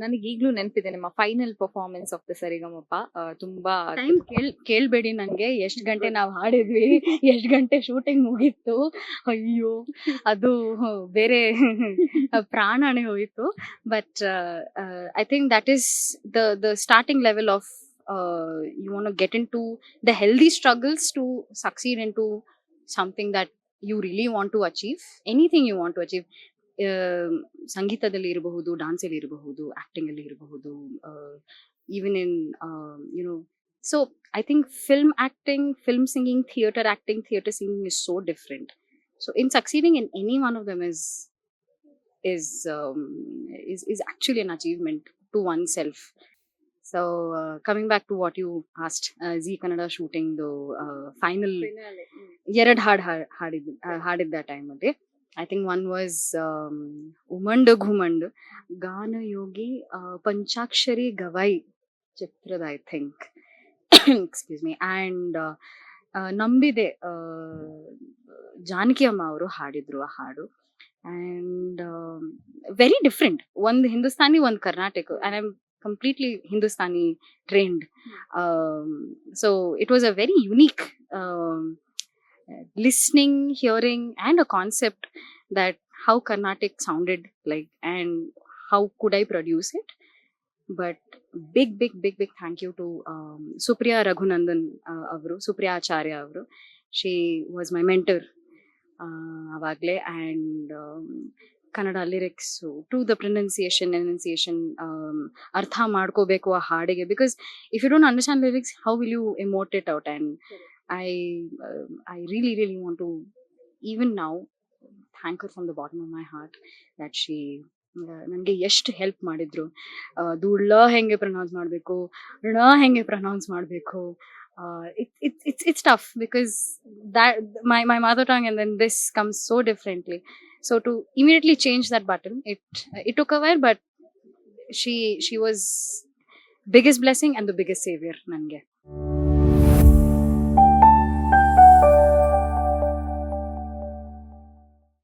ನನಗೆ ಈಗ್ಲೂ ನೆನಪಿದೆ ನಿಮ್ಮ ಫೈನಲ್ ಪರ್ಫಾರ್ಮೆನ್ಸ್ ಆಫ್ ದ ಸರಿಗಮಪ. ತುಂಬಾ ಟೈಮ್ ಕೇಳ್ಬೇಡಿ ನಂಗೆ, ಎಷ್ಟ್ ಗಂಟೆ ನಾವ್ ಹಾಡಿದ್ವಿ, ಎಷ್ಟ್ ಗಂಟೆ ಶೂಟಿಂಗ್ ಮುಗೀತು. ಅಯ್ಯೋ, ಅದು ಬೇರೆ ಪ್ರಾಣನೇ ಹೋಯಿತು. But I think that is the starting level of you want to get into the healthy struggles to succeed into something that you really want to achieve, anything you want to achieve. ಸಂಗೀತದಲ್ಲಿ ಇರಬಹುದು, dance ಅಲ್ಲಿ ಇರಬಹುದು, acting ಅಲ್ಲಿ ಇರಬಹುದು, even in you know. So I think film acting, film singing, theatre acting, theatre singing is so different. So in succeeding in any one of them is um, is actually an achievement to oneself. So coming back to what you asked, Zee Kannada shooting the final ಎರಡ್ ಹಾಡಿದ್ದ time ಅಲ್ಲಿ I think one was ಉಮಂಡ್ ಘುಮಂಡ್ ಗಾನಯೋಗಿ ಪಂಚಾಕ್ಷರಿ ಗವೈ ಚಿತ್ರದ I think excuse me. And ನಂಬಿದೆ ಜಾನಕಿ ಅಮ್ಮ ಅವರು ಹಾಡಿದ್ರು ಆ ಹಾಡು. And very different, ಒಂದು ಹಿಂದೂಸ್ತಾನಿ, ಒಂದು Karnataka. And I am completely Hindustani trained. So it was a very unique listening, hearing, and a concept that how Carnatic sounded like and how could I produce it. But big thank you to Supriya Raghunandan avru, Supriya Acharya avru. She was my mentor avagle. And Kannada lyrics to the pronunciation enunciation ಅರ್ಥ ಮಾಡ್ಕೋಬೇಕು ಆ ಹಾಡಿಗೆ. Because if you don't understand lyrics, how will you emote it out? And I really want to even now thank her from the bottom of my heart that she ನನಗೆ ಎಷ್ಟು help ಮಾಡಿದ್ರು. ದುಳ್ಳ ಹೆಂಗೆ pronounce ಮಾಡಬೇಕು, ಳ ಹೆಂಗೆ pronounce ಮಾಡಬೇಕು. It's tough because that my mother tongue and then this comes so differently. So to immediately change that button, it took a while, but she was biggest blessing and the biggest savior nange.